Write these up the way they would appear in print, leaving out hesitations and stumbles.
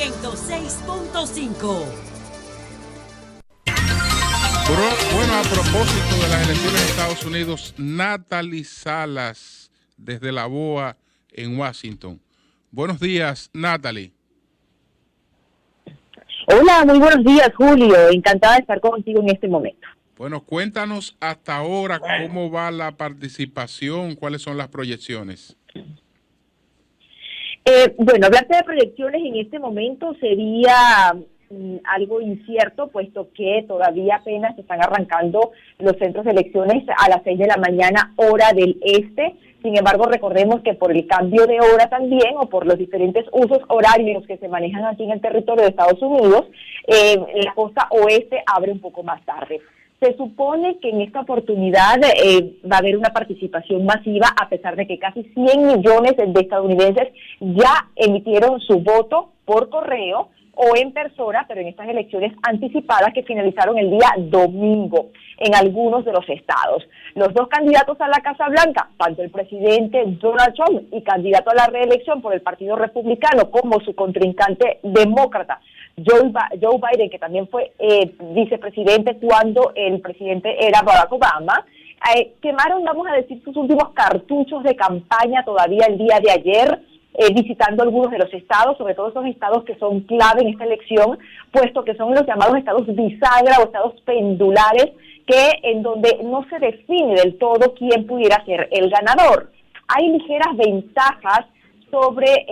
106.5. Bueno, a propósito de las elecciones de Estados Unidos, Natalie Salas, desde la BOA en Washington. Buenos días, Natalie. Hola, muy buenos días, Julio. Encantada de estar contigo en este momento. Bueno, cuéntanos hasta ahora cómo va la participación, cuáles son las proyecciones. Bueno, hablarte de proyecciones en este momento sería algo incierto, puesto que todavía apenas se están arrancando los centros de elecciones a las 6 de la mañana, hora del este. Sin embargo, recordemos que por el cambio de hora también, o por los diferentes usos horarios que se manejan aquí en el territorio de Estados Unidos, la costa oeste abre un poco más tarde. Se supone que en esta oportunidad va a haber una participación masiva, a pesar de que casi 100 millones de estadounidenses ya emitieron su voto por correo o en persona, pero en estas elecciones anticipadas que finalizaron el día domingo en algunos de los estados. Los dos candidatos a la Casa Blanca, tanto el presidente Donald Trump y candidato a la reelección por el Partido Republicano, como su contrincante demócrata, Joe Biden, que también fue vicepresidente cuando el presidente era Barack Obama, quemaron, vamos a decir, sus últimos cartuchos de campaña todavía el día de ayer, visitando algunos de los estados, sobre todo esos estados que son clave en esta elección, puesto que son los llamados estados bisagra o estados pendulares, en donde no se define del todo quién pudiera ser el ganador. Hay ligeras ventajas sobre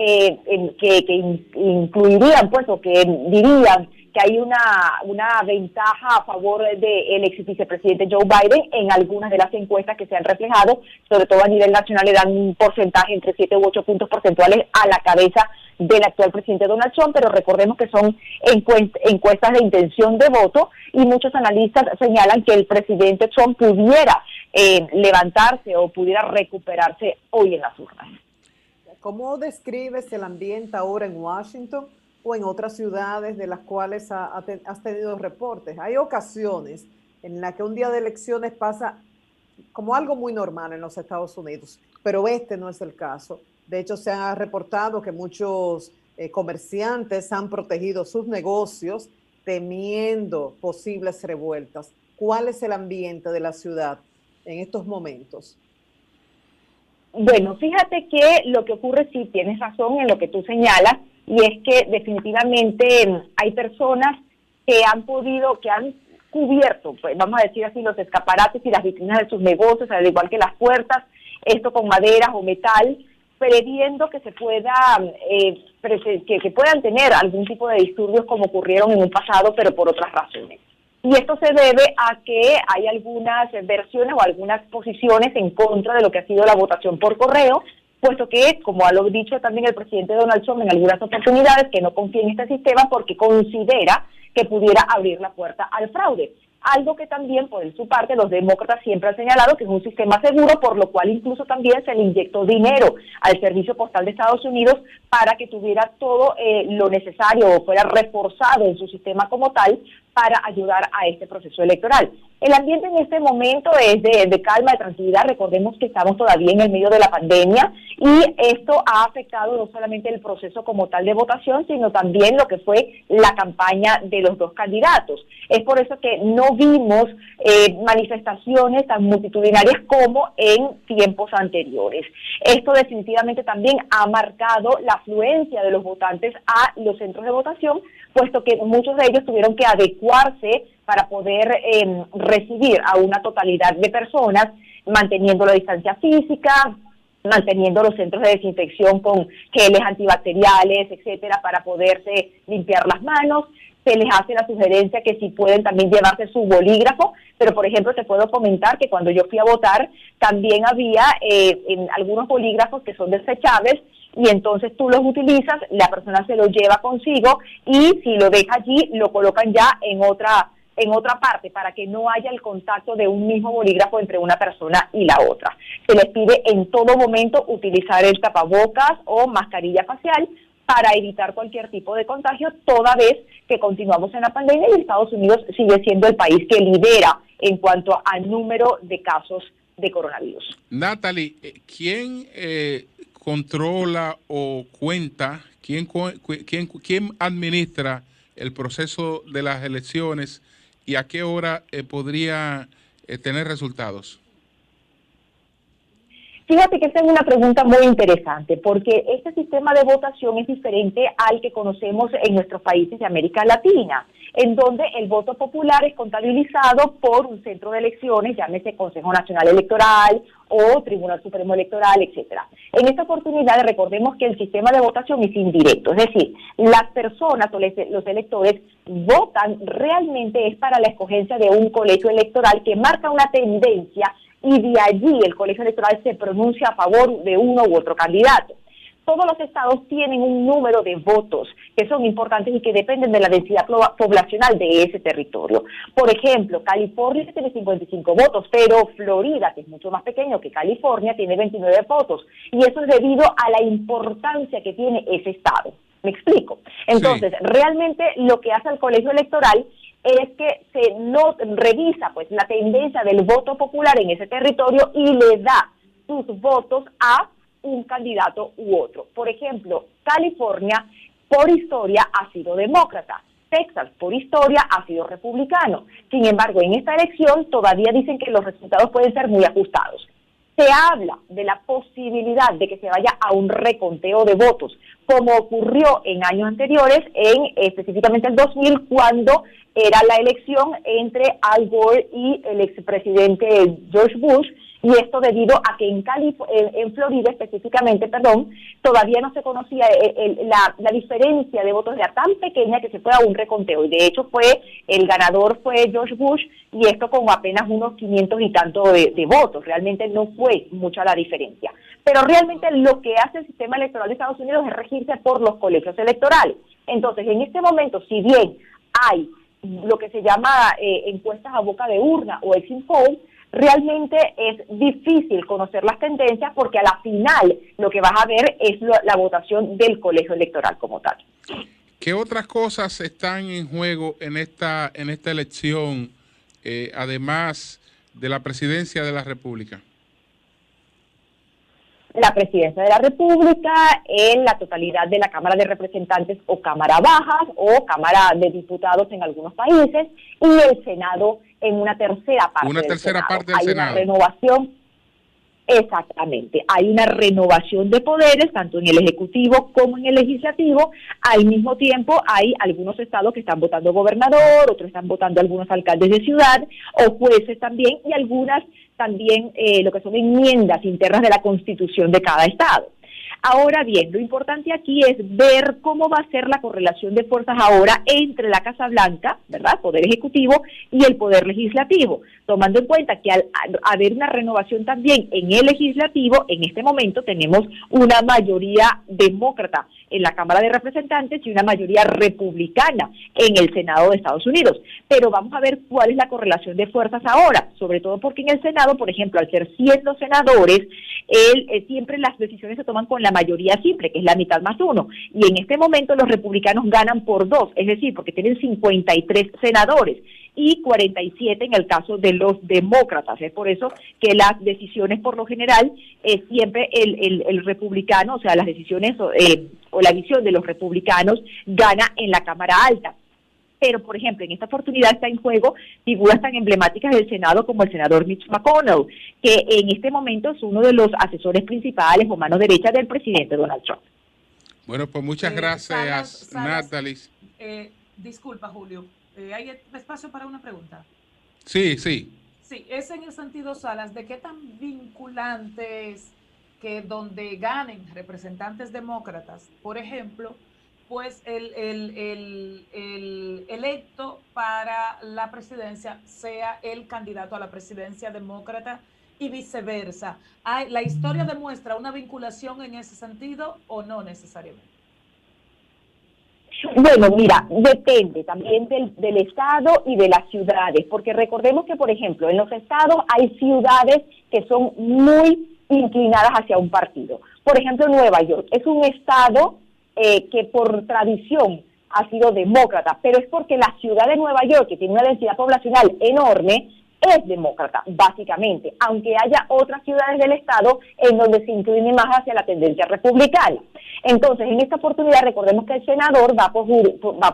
que incluirían, pues, o que dirían que hay una ventaja a favor del ex vicepresidente Joe Biden en algunas de las encuestas que se han reflejado, sobre todo a nivel nacional le dan un porcentaje entre 7 u 8 puntos porcentuales a la cabeza del actual presidente Donald Trump, pero recordemos que son encuestas de intención de voto y muchos analistas señalan que el presidente Trump pudiera levantarse o pudiera recuperarse hoy en las urnas. ¿Cómo describes el ambiente ahora en Washington o en otras ciudades de las cuales has tenido reportes? Hay ocasiones en las que un día de elecciones pasa como algo muy normal en los Estados Unidos, pero este no es el caso. De hecho, se ha reportado que muchos comerciantes han protegido sus negocios temiendo posibles revueltas. ¿Cuál es el ambiente de la ciudad en estos momentos? Bueno, fíjate que lo que ocurre, sí, tienes razón en lo que tú señalas, y es que definitivamente hay personas que han cubierto, pues, vamos a decir así, los escaparates y las vitrinas de sus negocios, al igual que las puertas, esto con maderas o metal, previendo que se pueda, que puedan tener algún tipo de disturbios como ocurrieron en un pasado, pero por otras razones. Y esto se debe a que hay algunas versiones o algunas posiciones en contra de lo que ha sido la votación por correo, puesto que, como ha dicho también el presidente Donald Trump en algunas oportunidades, que no confía en este sistema porque considera que pudiera abrir la puerta al fraude. Algo que también, por su parte, los demócratas siempre han señalado que es un sistema seguro, por lo cual incluso también se le inyectó dinero al Servicio Postal de Estados Unidos para que tuviera todo lo necesario o fuera reforzado en su sistema como tal para ayudar a este proceso electoral. El ambiente en este momento es de calma, de tranquilidad. Recordemos que estamos todavía en el medio de la pandemia y esto ha afectado no solamente el proceso como tal de votación, sino también lo que fue la campaña de los dos candidatos. Es por eso que no vimos manifestaciones tan multitudinarias como en tiempos anteriores. Esto definitivamente también ha marcado la afluencia de los votantes a los centros de votación, puesto que muchos de ellos tuvieron que adecuarse para poder recibir a una totalidad de personas, manteniendo la distancia física, manteniendo los centros de desinfección con geles antibacteriales, etcétera, para poderse limpiar las manos. Se les hace la sugerencia que si pueden también llevarse su bolígrafo, pero por ejemplo te puedo comentar que cuando yo fui a votar también había en algunos bolígrafos que son desechables, y entonces tú los utilizas, la persona se los lleva consigo y si lo deja allí lo colocan ya en otra parte para que no haya el contacto de un mismo bolígrafo entre una persona y la otra. Se les pide en todo momento utilizar el tapabocas o mascarilla facial para evitar cualquier tipo de contagio, toda vez que continuamos en la pandemia y Estados Unidos sigue siendo el país que lidera en cuanto al número de casos de coronavirus. Natalie, ¿quién controla o cuenta ¿Quién administra el proceso de las elecciones y a qué hora podría tener resultados? Fíjate que esta es una pregunta muy interesante, porque este sistema de votación es diferente al que conocemos en nuestros países de América Latina, en donde el voto popular es contabilizado por un centro de elecciones, llámese Consejo Nacional Electoral o Tribunal Supremo Electoral, etcétera. En esta oportunidad recordemos que el sistema de votación es indirecto, es decir, las personas o los electores votan realmente es para la escogencia de un colegio electoral que marca una tendencia y de allí el colegio electoral se pronuncia a favor de uno u otro candidato. Todos los estados tienen un número de votos que son importantes y que dependen de la densidad poblacional de ese territorio. Por ejemplo, California tiene 55 votos, pero Florida, que es mucho más pequeño que California, tiene 29 votos. Y eso es debido a la importancia que tiene ese estado. ¿Me explico? Entonces, sí, realmente lo que hace el colegio electoral es que se revisa pues la tendencia del voto popular en ese territorio y le da sus votos a un candidato u otro. Por ejemplo, California por historia ha sido demócrata, Texas por historia ha sido republicano. Sin embargo, en esta elección todavía dicen que los resultados pueden ser muy ajustados. Se habla de la posibilidad de que se vaya a un reconteo de votos, como ocurrió en años anteriores, específicamente el 2000, cuando era la elección entre Al Gore y el expresidente George Bush, y esto debido a que en Florida específicamente, todavía no se conocía la diferencia de votos, era tan pequeña que se fue a un reconteo, y de hecho el ganador fue George Bush, y esto con apenas unos 500 y tanto de votos, realmente no fue mucha la diferencia. Pero realmente lo que hace el sistema electoral de Estados Unidos es regirse por los colegios electorales. Entonces, en este momento, si bien hay lo que se llama encuestas a boca de urna o exit polls, realmente es difícil conocer las tendencias porque a la final lo que vas a ver es la votación del colegio electoral como tal. ¿Qué otras cosas están en juego en esta elección, además de la presidencia de la República? La presidencia de la República, en la totalidad de la Cámara de Representantes o Cámara Baja o Cámara de Diputados en algunos países, y el Senado en una tercera parte. Una tercera parte del Senado. Hay Senado. Una renovación, exactamente, hay una renovación de poderes, tanto en el Ejecutivo como en el Legislativo. Al mismo tiempo hay algunos estados que están votando gobernador, otros están votando algunos alcaldes de ciudad, o jueces también, y algunas también lo que son enmiendas internas de la Constitución de cada estado. Ahora bien, lo importante aquí es ver cómo va a ser la correlación de fuerzas ahora entre la Casa Blanca, ¿verdad?, Poder Ejecutivo, y el Poder Legislativo, tomando en cuenta que al haber una renovación también en el Legislativo, en este momento tenemos una mayoría demócrata en la Cámara de Representantes y una mayoría republicana en el Senado de Estados Unidos. Pero vamos a ver cuál es la correlación de fuerzas ahora, sobre todo porque en el Senado, por ejemplo, al ser 100 los senadores, siempre las decisiones se toman con la mayoría simple, que es la mitad más uno, y en este momento los republicanos ganan por 2, es decir, porque tienen 53 senadores y 47 en el caso de los demócratas. Es por eso que las decisiones, por lo general, siempre el republicano, o sea, las decisiones o la visión de los republicanos gana en la Cámara Alta. Pero, por ejemplo, en esta oportunidad está en juego figuras tan emblemáticas del Senado como el senador Mitch McConnell, que en este momento es uno de los asesores principales o mano derecha del presidente Donald Trump. Bueno, pues muchas gracias, Natalie. Disculpa, Julio. ¿Hay espacio para una pregunta? Sí, sí. Sí, es en el sentido, Salas, de qué tan vinculante es que donde ganen representantes demócratas, por ejemplo, pues el electo para la presidencia sea el candidato a la presidencia demócrata y viceversa. ¿La historia demuestra una vinculación en ese sentido o no necesariamente? Bueno, mira, depende también del estado y de las ciudades, porque recordemos que, por ejemplo, en los estados hay ciudades que son muy inclinadas hacia un partido. Por ejemplo, Nueva York es un estado que por tradición ha sido demócrata, pero es porque la ciudad de Nueva York, que tiene una densidad poblacional enorme, es demócrata, básicamente, aunque haya otras ciudades del estado en donde se incline más hacia la tendencia republicana. Entonces, en esta oportunidad, recordemos que el senador va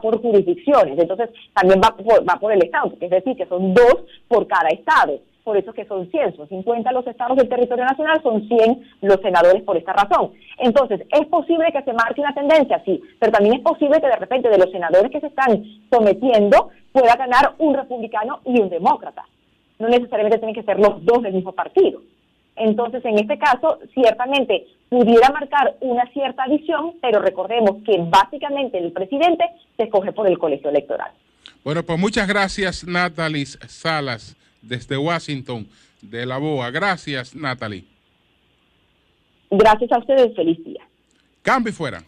por jurisdicciones, entonces también va por el estado, es decir, que son 2 por cada estado. Por eso es que son 100, son 50 los estados del territorio nacional, son 100 los senadores por esta razón. Entonces, ¿es posible que se marque una tendencia? Sí, pero también es posible que de repente de los senadores que se están sometiendo pueda ganar un republicano y un demócrata. No necesariamente tienen que ser los 2 del mismo partido. Entonces, en este caso, ciertamente pudiera marcar una cierta visión, pero recordemos que básicamente el presidente se escoge por el colegio electoral. Bueno, pues muchas gracias, Natalie Salas, desde Washington, de la BOA. Gracias, Natalie. Gracias a ustedes, feliz día. Cambio y fuera.